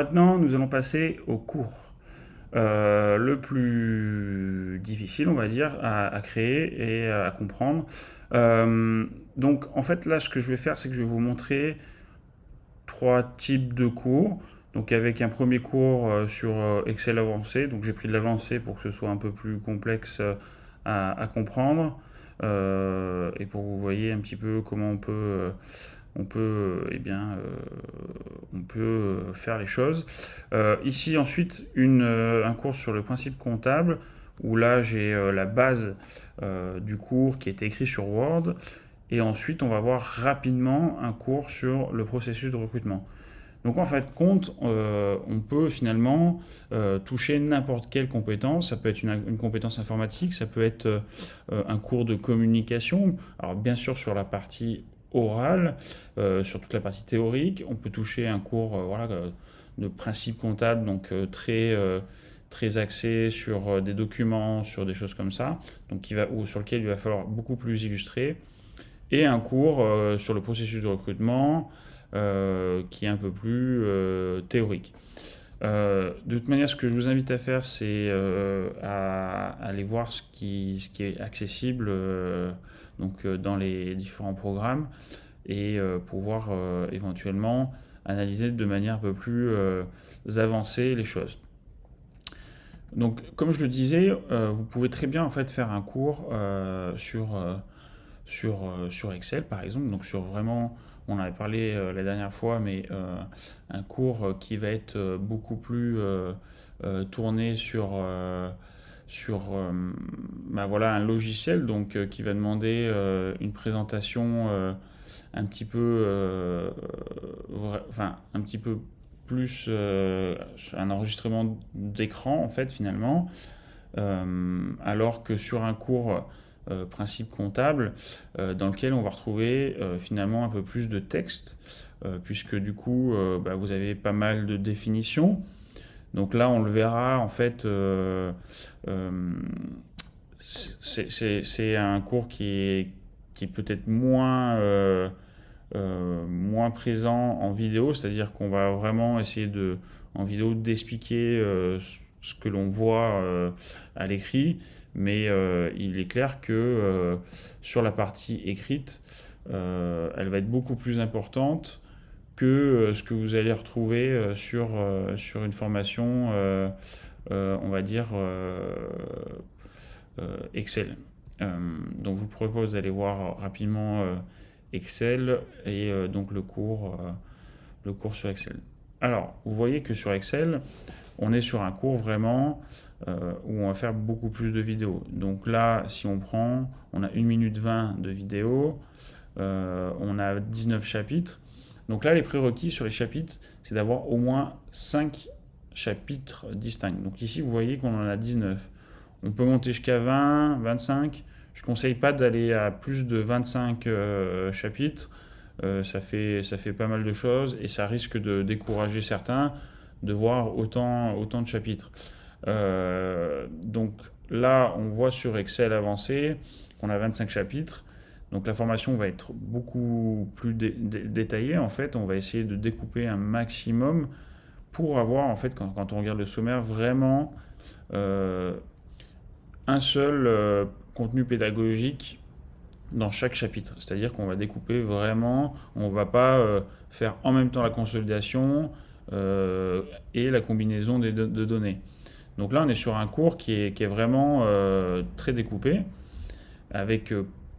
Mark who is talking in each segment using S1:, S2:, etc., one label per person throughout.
S1: Maintenant, nous allons passer au cours. Le plus difficile, on va dire, à créer et à comprendre. Euh, donc, en fait, là, ce que je vais faire, c'est que je vais vous montrer trois types de cours. Donc, avec un premier cours sur Excel avancé. Donc, j'ai pris de l'avancé pour que ce soit un peu plus complexe à comprendre. Et pour que vous voyez un petit peu comment on peut, on peut faire les choses. Ici ensuite un cours sur le principe comptable où là j'ai la base du cours qui est écrit sur Word et ensuite on va voir rapidement un cours sur le processus de recrutement. Donc en fait, compte, on peut finalement toucher n'importe quelle compétence. Ça peut être une compétence informatique, ça peut être un cours de communication. Alors bien sûr sur la partie orale, sur toute la partie théorique, on peut toucher un cours de principe comptable, donc très axé sur des documents, sur des choses comme ça, donc ou sur lequel il va falloir beaucoup plus illustrer et un cours sur le processus de recrutement qui est un peu plus théorique. De toute manière, ce que je vous invite à faire, c'est à aller voir ce qui est accessible dans les différents programmes et pouvoir éventuellement analyser de manière un peu plus avancée les choses. Donc, comme je le disais, vous pouvez très bien en fait faire un cours sur Excel, par exemple. Donc, sur vraiment, on en avait parlé la dernière fois, mais un cours qui va être beaucoup plus tourné sur voilà, un logiciel donc, qui va demander une présentation un petit peu, un petit peu plus un enregistrement d'écran en fait finalement, alors que sur un cours principe comptable dans lequel on va retrouver finalement un peu plus de texte puisque du coup vous avez pas mal de définitions. Donc là on le verra en fait c'est un cours qui est peut-être moins présent en vidéo, c'est-à-dire qu'on va vraiment essayer en vidéo d'expliquer ce que l'on voit à l'écrit, mais il est clair que sur la partie écrite, elle va être beaucoup plus importante que ce que vous allez retrouver sur une formation, on va dire, Excel. Donc je vous propose d'aller voir rapidement Excel et donc le cours sur Excel. Alors, vous voyez que sur Excel, on est sur un cours vraiment où on va faire beaucoup plus de vidéos. Donc là, si on prend, on a 1 minute 20 de vidéo, on a 19 chapitres. Donc là, les prérequis sur les chapitres, c'est d'avoir au moins 5 chapitres distincts. Donc ici, vous voyez qu'on en a 19. On peut monter jusqu'à 20, 25. Je ne conseille pas d'aller à plus de 25 chapitres. Ça fait pas mal de choses et ça risque de décourager certains de voir autant de chapitres. Donc là, on voit sur Excel avancé qu'on a 25 chapitres. Donc la formation va être beaucoup plus détaillée. En fait, on va essayer de découper un maximum pour avoir, en fait, quand on regarde le sommaire, vraiment euh, un seul contenu pédagogique dans chaque chapitre. C'est-à-dire qu'on va découper vraiment, on ne va pas faire en même temps la consolidation et la combinaison de données. Donc là, on est sur un cours qui est vraiment très découpé, avec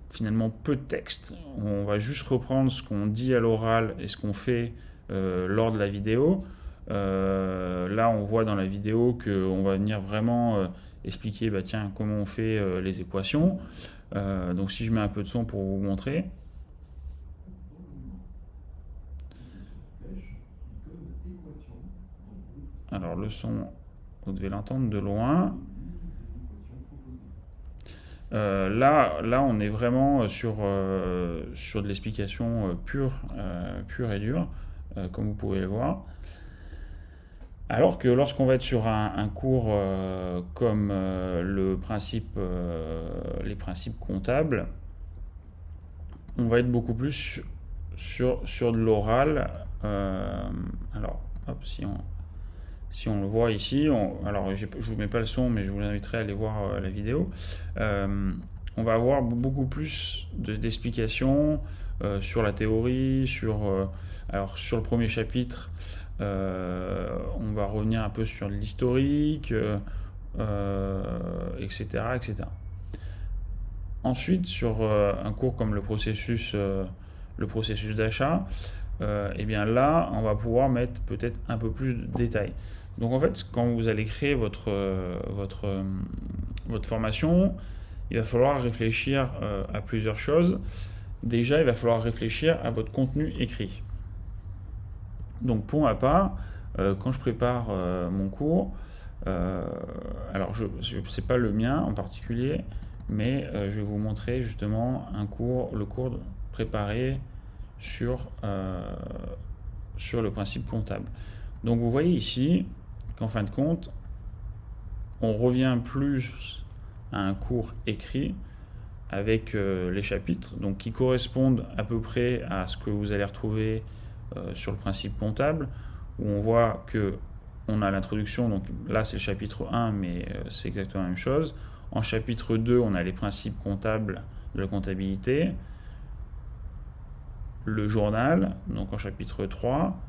S1: finalement peu de texte. On va juste reprendre ce qu'on dit à l'oral et ce qu'on fait lors de la vidéo. Là, on voit dans la vidéo qu'on va venir vraiment expliquer tiens, comment on fait les équations. Donc si je mets un peu de son pour vous montrer. Alors le son, vous devez l'entendre de loin. Là, on est vraiment sur de l'explication pure et dure, comme vous pouvez le voir. Alors que lorsqu'on va être sur un cours comme les principes comptables, on va être beaucoup plus sur de l'oral. Alors, hop, si on Si on le voit ici, alors je ne vous mets pas le son, mais je vous inviterai à aller voir la vidéo. On va avoir beaucoup plus d'explications sur la théorie, alors sur le premier chapitre, on va revenir un peu sur l'historique, etc., etc. Ensuite, sur un cours comme le processus d'achat, et bien là, on va pouvoir mettre peut-être un peu plus de détails. Donc en fait, quand vous allez créer votre formation, il va falloir réfléchir à plusieurs choses. Déjà, il va falloir réfléchir à votre contenu écrit. Donc pour ma part, quand je prépare mon cours, alors c'est pas le mien en particulier, mais je vais vous montrer justement le cours préparé sur le principe comptable. Donc vous voyez ici qu'en fin de compte, on revient plus à un cours écrit avec les chapitres, donc qui correspondent à peu près à ce que vous allez retrouver sur le principe comptable, où on voit que on a l'introduction, donc là c'est le chapitre 1, mais c'est exactement la même chose. En chapitre 2, on a les principes comptables de la comptabilité, le journal, donc en chapitre 3,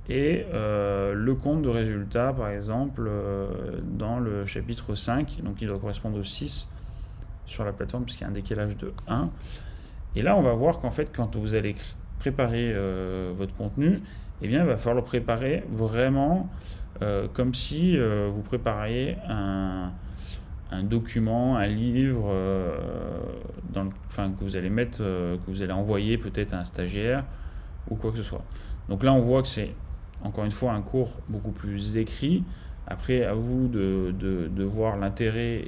S1: et le compte de résultat, par exemple, dans le chapitre 5, donc il doit correspondre au 6 sur la plateforme, puisqu'il y a un décalage de 1. Et là, on va voir qu'en fait, quand vous allez préparer votre contenu, eh bien, il va falloir le préparer vraiment comme si vous prépariez un document, un livre que vous allez mettre, que vous allez envoyer peut-être à un stagiaire ou quoi que ce soit. Donc là, on voit que c'est encore une fois un cours beaucoup plus écrit. Après, à vous de voir l'intérêt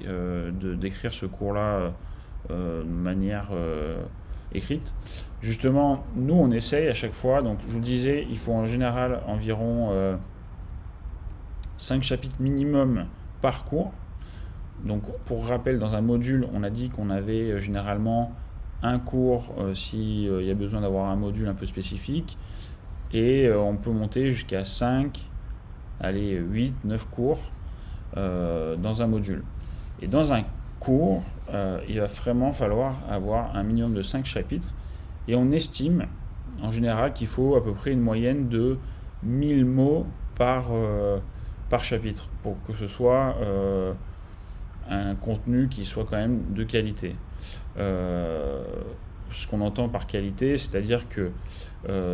S1: d'écrire ce cours-là de manière écrite. Justement, nous, on essaye à chaque fois. Donc, je vous le disais, il faut en général environ 5 chapitres minimum par cours. Donc, pour rappel, dans un module, on a dit qu'on avait généralement un cours s'il y a besoin d'avoir un module un peu spécifique. Et on peut monter jusqu'à 5, 8, 9 cours dans un module. Et dans un cours, il va vraiment falloir avoir un minimum de 5 chapitres. Et on estime en général qu'il faut à peu près une moyenne de 1000 mots par chapitre pour que ce soit un contenu qui soit quand même de qualité. Ce qu'on entend par qualité, c'est-à-dire que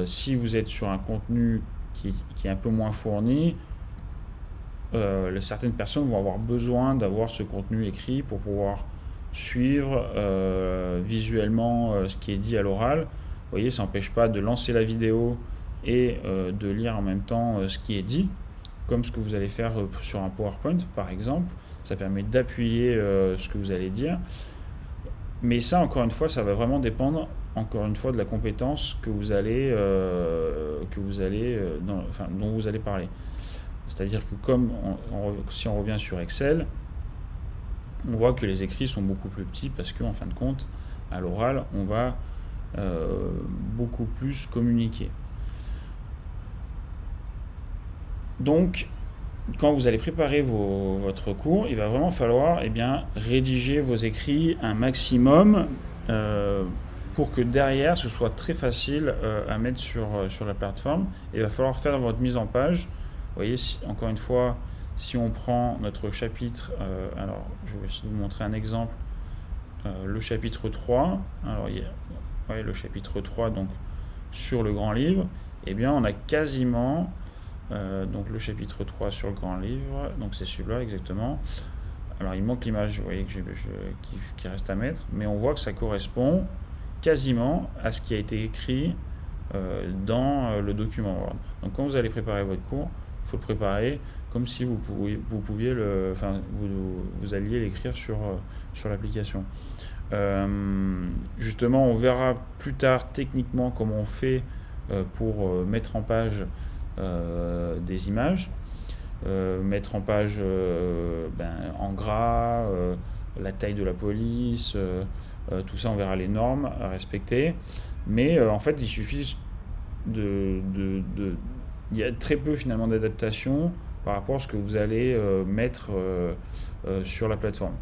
S1: si vous êtes sur un contenu qui est un peu moins fourni, certaines personnes vont avoir besoin d'avoir ce contenu écrit pour pouvoir suivre visuellement ce qui est dit à l'oral. Vous voyez, ça n'empêche pas de lancer la vidéo et de lire en même temps ce qui est dit, comme ce que vous allez faire sur un PowerPoint par exemple. Ça permet d'appuyer ce que vous allez dire. Mais ça, encore une fois, ça va vraiment dépendre, encore une fois, de la compétence que vous allez, dont vous allez parler. C'est-à-dire que si on revient sur Excel, on voit que les écrits sont beaucoup plus petits parce qu'en fin de compte, à l'oral, on va beaucoup plus communiquer. Donc, quand vous allez préparer votre cours, il va vraiment falloir rédiger vos écrits un maximum pour que derrière ce soit très facile à mettre sur la plateforme. Il va falloir faire votre mise en page. Vous voyez, encore une fois, si on prend notre chapitre, alors je vais essayer de vous montrer un exemple, le chapitre 3, alors le chapitre 3 donc sur le grand livre, on a quasiment donc le chapitre 3 sur le grand livre, donc c'est celui-là exactement. Alors il manque l'image, vous voyez qui reste à mettre, mais on voit que ça correspond quasiment à ce qui a été écrit dans le document Word. Donc quand vous allez préparer votre cours, il faut le préparer comme si vous alliez l'écrire sur l'application. Justement, on verra plus tard techniquement comment on fait pour mettre en page des images, mettre en page en gras, la taille de la police, tout ça on verra les normes à respecter, mais en fait il suffit il y a très peu finalement d'adaptation par rapport à ce que vous allez mettre sur la plateforme.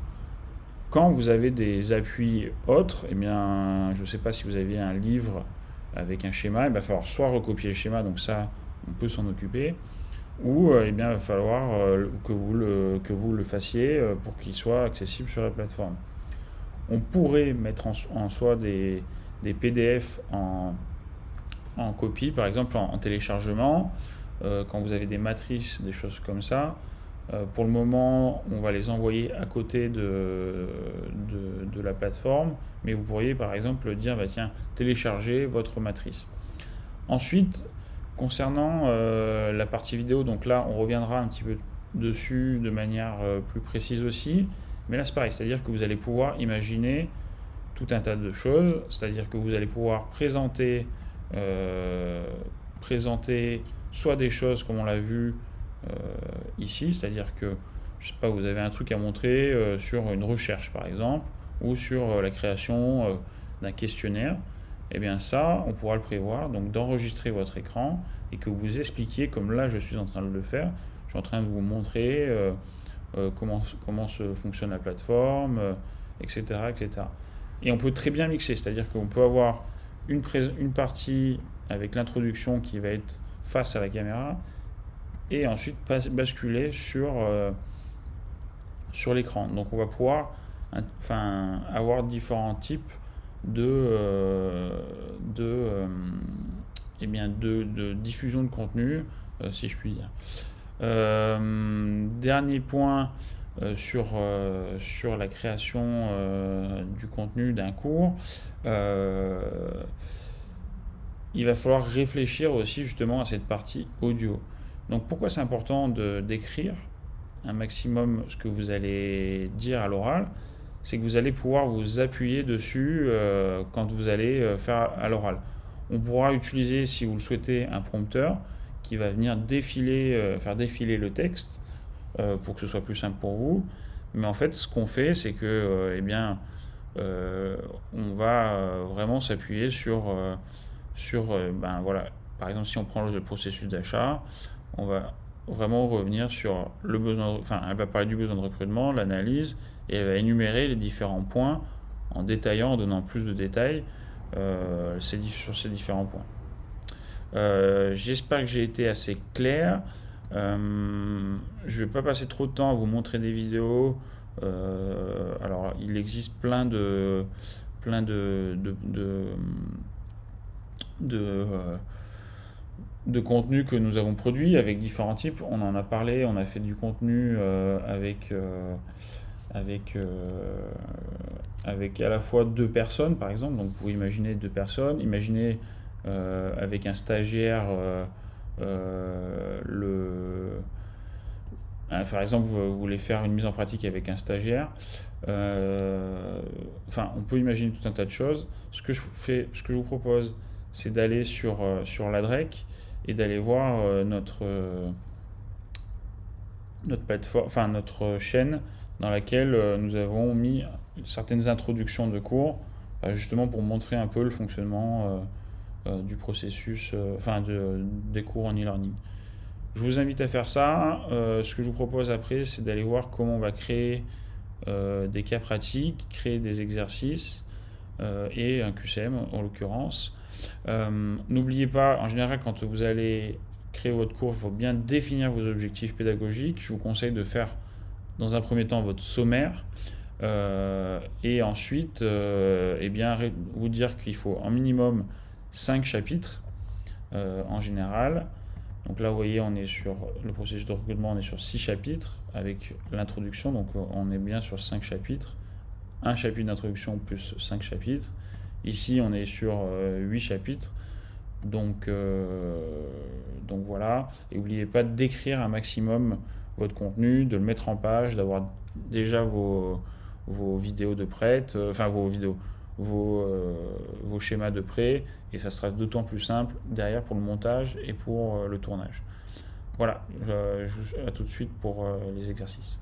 S1: Quand vous avez des appuis autres, eh bien, je ne sais pas si vous avez un livre avec un schéma, il va falloir soit recopier le schéma, donc ça, on peut s'en occuper, ou eh bien, il va falloir que vous le fassiez pour qu'il soit accessible sur la plateforme. On pourrait mettre en soi des PDF en copie, par exemple en téléchargement, quand vous avez des matrices, des choses comme ça. Pour le moment, on va les envoyer à côté de la plateforme, mais vous pourriez par exemple dire, bah, tiens, téléchargez votre matrice. Ensuite, concernant la partie vidéo, donc là, on reviendra un petit peu dessus de manière plus précise aussi, mais là c'est pareil, c'est-à-dire que vous allez pouvoir imaginer tout un tas de choses, c'est-à-dire que vous allez pouvoir présenter soit des choses comme on l'a vu ici, c'est-à-dire que je sais pas, vous avez un truc à montrer sur une recherche par exemple, ou sur la création d'un questionnaire. Et bien ça, on pourra le prévoir, donc d'enregistrer votre écran et que vous expliquiez, comme là je suis en train de le faire, je suis en train de vous montrer comment se fonctionne la plateforme, etc., etc. Et on peut très bien mixer, c'est-à-dire qu'on peut avoir une partie avec l'introduction qui va être face à la caméra et ensuite basculer sur l'écran. Donc on va pouvoir avoir différents types de diffusion de contenu, si je puis dire. Dernier point sur la création du contenu d'un cours, il va falloir réfléchir aussi justement à cette partie audio. Donc pourquoi c'est important d'écrire un maximum ce que vous allez dire à l'oral, c'est que vous allez pouvoir vous appuyer dessus quand vous allez faire à l'oral. On pourra utiliser, si vous le souhaitez, un prompteur qui va venir faire défiler le texte pour que ce soit plus simple pour vous. Mais en fait, ce qu'on fait, c'est que on va vraiment s'appuyer sur voilà. Par exemple, si on prend le processus d'achat, on va vraiment revenir sur le besoin, elle va parler du besoin de recrutement, l'analyse, et elle va énumérer les différents points en détaillant, en donnant plus de détails sur ces différents points. J'espère que j'ai été assez clair. Je ne vais pas passer trop de temps à vous montrer des vidéos. Alors, il existe plein de contenus que nous avons produits avec différents types. On en a parlé, on a fait du contenu avec à la fois 2 personnes par exemple, donc vous pouvez imaginer 2 personnes, imaginez avec un stagiaire par exemple vous voulez faire une mise en pratique avec un stagiaire, on peut imaginer tout un tas de choses. Ce que je vous propose, c'est d'aller sur l'ADREC et d'aller voir notre plateforme, notre chaîne dans laquelle nous avons mis certaines introductions de cours, justement pour montrer un peu le fonctionnement du processus, des cours en e-learning. Je vous invite à faire ça. Ce que je vous propose après, c'est d'aller voir comment on va créer des cas pratiques, créer des exercices et un QCM en l'occurrence. N'oubliez pas, en général, quand vous allez créer votre cours, il faut bien définir vos objectifs pédagogiques. Je vous conseille de faire dans un premier temps votre sommaire et ensuite vous dire qu'il faut en minimum 5 chapitres en général. Donc là, vous voyez, on est sur le processus de recrutement, on est sur 6 chapitres avec l'introduction, donc on est bien sur 5 chapitres. Un chapitre d'introduction plus 5 chapitres. Ici, on est sur 8 chapitres. Donc voilà. Et n'oubliez pas d'écrire un maximum votre contenu, de le mettre en page, d'avoir déjà vos vidéos de prête, vos schémas de prêt, et ça sera d'autant plus simple derrière pour le montage et pour le tournage. Voilà, à tout de suite pour les exercices.